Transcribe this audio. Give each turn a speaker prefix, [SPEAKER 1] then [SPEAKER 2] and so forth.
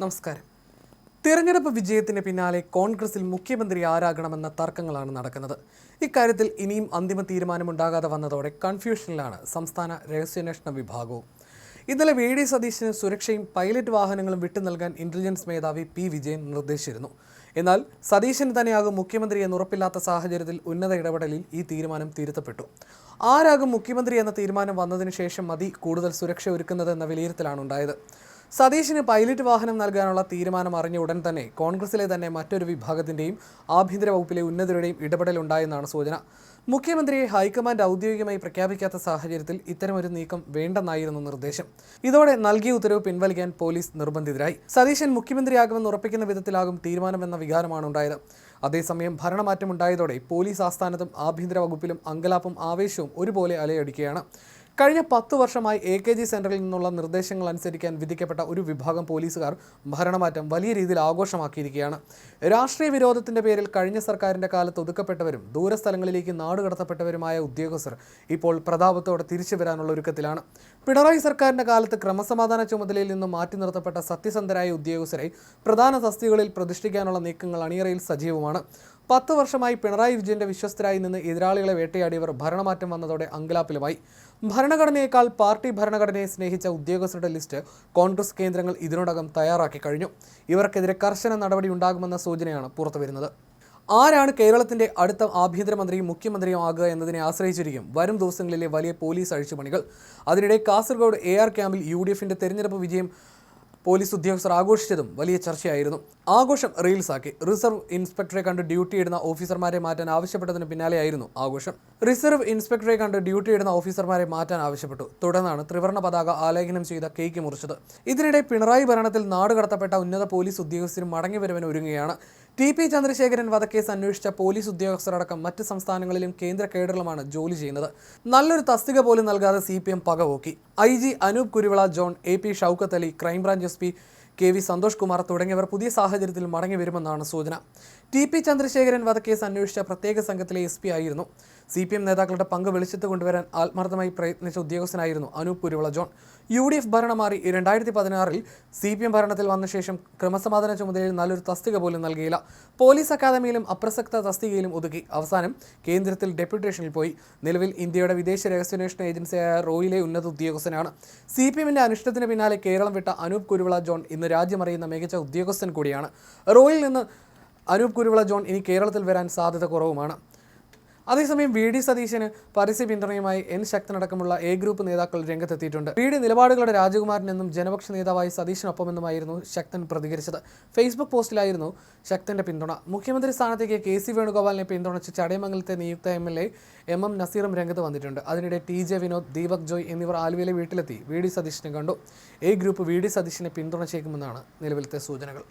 [SPEAKER 1] നമസ്കാരം. തിരഞ്ഞെടുപ്പ് വിജയത്തിന് പിന്നാലെ കോൺഗ്രസിൽ മുഖ്യമന്ത്രി ആരാകണമെന്ന തർക്കങ്ങളാണ് നടക്കുന്നത്. ഇക്കാര്യത്തിൽ ഇനിയും അന്തിമ തീരുമാനമുണ്ടാകാതെ വന്നതോടെ കൺഫ്യൂഷനിലാണ് സംസ്ഥാന രഹസ്യാന്വേഷണ വിഭാഗവും. ഇന്നലെ വി.ഡി. സതീശന് സുരക്ഷയും പൈലറ്റ് വാഹനങ്ങളും വിട്ടു നൽകാൻ ഇന്റലിജൻസ് മേധാവി പി. വിജയൻ നിർദ്ദേശിച്ചിരുന്നു. എന്നാൽ സതീശൻ തന്നെയാകും മുഖ്യമന്ത്രി എന്നുറപ്പില്ലാത്ത സാഹചര്യത്തിൽ ഉന്നത ഇടപെടലിൽ ഈ തീരുമാനം തിരുത്തപ്പെട്ടു. ആരാകും മുഖ്യമന്ത്രി എന്ന തീരുമാനം വന്നതിന് ശേഷം മതി കൂടുതൽ സുരക്ഷ ഒരുക്കുന്നതെന്ന വിലയിരുത്തലാണ് ഉണ്ടായത്. സതീശന് പൈലറ്റ് വാഹനം നൽകാനുള്ള തീരുമാനം അറിഞ്ഞ ഉടൻ തന്നെ കോൺഗ്രസിലെ തന്നെ മറ്റൊരു വിഭാഗത്തിൻ്റെയും ആഭ്യന്തര വകുപ്പിലെ ഉന്നതരുടെയും ഇടപെടലുണ്ടായെന്നാണ് സൂചന. മുഖ്യമന്ത്രിയെ ഹൈക്കമാൻഡ് ഔദ്യോഗികമായി പ്രഖ്യാപിക്കാത്ത സാഹചര്യത്തിൽ ഇത്തരമൊരു നീക്കം വേണ്ടെന്നായിരുന്നു നിർദ്ദേശം. ഇതോടെ നൽകിയ ഉത്തരവ് പിൻവലിക്കാൻ പോലീസ് നിർബന്ധിതരായി. സതീശൻ മുഖ്യമന്ത്രിയാകുമെന്ന് ഉറപ്പിക്കുന്ന വിധത്തിലാകും തീരുമാനമെന്ന വികാരമാണ് ഉണ്ടായത്. അതേസമയം ഭരണമാറ്റം ഉണ്ടായതോടെ പോലീസ് ആസ്ഥാനത്തും ആഭ്യന്തര വകുപ്പിലും അങ്കലാപ്പും ആവേശവും ഒരുപോലെ അലയടിക്കുകയാണ്. കഴിഞ്ഞ 10 വർഷമായി AKG സെന്ററിൽ നിന്നുള്ള നിർദ്ദേശങ്ങൾ അനുസരിക്കാൻ വിധിക്കപ്പെട്ട ഒരു വിഭാഗം പോലീസുകാർ ഭരണമാറ്റം വലിയ രീതിയിൽ ആഘോഷമാക്കിയിരിക്കുകയാണ്. രാഷ്ട്രീയ വിരോധത്തിന്റെ പേരിൽ കഴിഞ്ഞ സർക്കാരിന്റെ കാലത്ത് ഒതുക്കപ്പെട്ടവരും ദൂരസ്ഥലങ്ങളിലേക്ക് നാടുകടത്തപ്പെട്ടവരുമായ ഉദ്യോഗസ്ഥർ ഇപ്പോൾ പ്രതാപത്തോടെ തിരിച്ചു വരാനുള്ള ഒരുക്കത്തിലാണ്. പിണറായി സർക്കാരിന്റെ കാലത്ത് ക്രമസമാധാന ചുമതലയിൽ നിന്നും മാറ്റി നിർത്തപ്പെട്ട സത്യസന്ധരായ ഉദ്യോഗസ്ഥരെ പ്രധാന തസ്തികകളിൽ പ്രതിഷ്ഠിക്കാനുള്ള നീക്കങ്ങൾ അണിയറയിൽ സജീവമാണ്. 10 വർഷമായി പിണറായി വിജയന്റെ വിശ്വസ്തരായി നിന്ന് എതിരാളികളെ വേട്ടയാടിയവർ ഭരണമാറ്റം വന്നതോടെ അങ്കലാപ്പിലുമായി. ഭരണഘടനയേക്കാൾ പാർട്ടി ഭരണഘടനയെ സ്നേഹിച്ച ഉദ്യോഗസ്ഥരുടെ ലിസ്റ്റ് കോൺഗ്രസ് കേന്ദ്രങ്ങൾ ഇതിനോടകം തയ്യാറാക്കി കഴിഞ്ഞു. ഇവർക്കെതിരെ കർശന നടപടി ഉണ്ടാകുമെന്ന സൂചനയാണ് പുറത്തുവരുന്നത്. ആരാണ് കേരളത്തിന്റെ അടുത്ത ആഭ്യന്തരമന്ത്രിയും മുഖ്യമന്ത്രിയും ആകുക എന്നതിനെ ആശ്രയിച്ചിരിക്കും വരും ദിവസങ്ങളിലെ വലിയ പോലീസ് അഴിച്ചുപണികൾ. അതിനിടെ കാസർഗോഡ് AR ക്യാമ്പിൽ UDFന്റെ തെരഞ്ഞെടുപ്പ് വിജയം പോലീസ് ഉദ്യോഗസ്ഥർ ആഘോഷിച്ചതും വലിയ ചർച്ചയായിരുന്നു. ആഘോഷം റീൽസാക്കി. റിസർവ് ഇൻസ്പെക്ടറെ കണ്ട് ഡ്യൂട്ടിയിടുന്ന ഓഫീസർമാരെ മാറ്റാൻ ആവശ്യപ്പെട്ടതിന് പിന്നാലെയായിരുന്നു ആഘോഷം. റിസർവ് ഇൻസ്പെക്ടറെ കണ്ട് ഡ്യൂട്ടിയിടുന്ന ഓഫീസർമാരെ മാറ്റാൻ ആവശ്യപ്പെട്ടു. തുടർന്നാണ് ത്രിവർണ്ണ പതാക ആലേഖനം ചെയ്ത കേക്ക് മുറിച്ചത്. ഇതിനിടെ പിണറായി ഭരണത്തിൽ നാടുകടത്തപ്പെട്ട ഉന്നത പോലീസ് ഉദ്യോഗസ്ഥരും മടങ്ങിവരവിന് ഒരുങ്ങുകയാണ്. TP ചന്ദ്രശേഖരൻ വധക്കേസ് അന്വേഷിച്ച പോലീസ് ഉദ്യോഗസ്ഥരടക്കം മറ്റ് സംസ്ഥാനങ്ങളിലും കേന്ദ്ര കേഡറിലുമാണ് ജോലി ചെയ്യുന്നത്. നല്ലൊരു തസ്തിക പോലും നൽകാതെ CPM പകപോക്കി. IG Anoop Kuruvilla John, AP Shoukath Ali, crime branch SP KV Santhosh Kumar തുടങ്ങിയവർ പുതിയ സാഹചര്യത്തിൽ മടങ്ങി വരുമെന്നാണ് സൂചന. TP ചന്ദ്രശേഖരൻ വധക്കേസ് അന്വേഷിച്ച പ്രത്യേക സംഘത്തിലെ SP ആയിരുന്നു. CPM നേതാക്കളുടെ പങ്ക് വെളിച്ചത്ത് കൊണ്ടുവരാൻ ആത്മാർത്ഥമായി പ്രയത്നിച്ച ഉദ്യോഗസ്ഥനായിരുന്നു അനൂപ് കുരുവിള ജോൺ. UDF ഭരണം മാറി 2016-ൽ CPM ഭരണത്തിൽ വന്ന ശേഷം ക്രമസമാധാന ചുമതലയിൽ നല്ലൊരു തസ്തിക പോലും നൽകിയില്ല. പോലീസ് അക്കാദമിയിലും അപ്രസക്ത തസ്തികയിലും ഒതുക്കി. അവസാനം കേന്ദ്രത്തിൽ ഡെപ്യൂട്ടേഷനിൽ പോയി. നിലവിൽ ഇന്ത്യയുടെ വിദേശ രഹസ്യാന്വേഷണ ഏജൻസിയായ റോയിലെ ഉന്നത ഉദ്യോഗസ്ഥനാണ്. CPMന്റെ അനിഷ്ടത്തിന് പിന്നാലെ കേരളം വിട്ട അനൂപ് കുരുവിള ജോൺ ഇന്ന് രാജ്യമറിയുന്ന മികച്ച ഉദ്യോഗസ്ഥൻ കൂടിയാണ്. റോയിൽ നിന്ന് അനൂപ് കുരുവിള ജോൺ ഇനി കേരളത്തിൽ വരാൻ സാധ്യത കുറവുമാണ്. അതേസമയം വി.ഡി. സതീശന് പരസ്യ പിന്തുണയുമായി N ശക്തനടക്കമുള്ള A ഗ്രൂപ്പ് നേതാക്കൾ രംഗത്തെത്തിയിട്ടുണ്ട്. വി.ഡി. നിലപാടുകളുടെ രാജകുമാരനെന്നും ജനപക്ഷ നേതാവായി സതീശനൊപ്പമെന്നുമായിരുന്നു ശക്തൻ പ്രതികരിച്ചത്. ഫേസ്ബുക്ക് പോസ്റ്റിലായിരുന്നു ശക്തന്റെ പിന്തുണ. മുഖ്യമന്ത്രി സ്ഥാനത്തേക്ക് KC വേണുഗോപാലിനെ പിന്തുണച്ച് ചടയമംഗലത്തെ നിയുക്ത MLA MM നസീറും രംഗത്ത് വന്നിട്ടുണ്ട്. അതിനിടെ TJ വിനോദ്, ദീപക് ജോയ് എന്നിവർ ആലുവയിലെ വീട്ടിലെത്തി വി.ഡി. സതീശനെ കണ്ടു. A group V D. സതീശനെ പിന്തുണച്ചേക്കുമെന്നാണ് നിലവിലത്തെ സൂചനകൾ.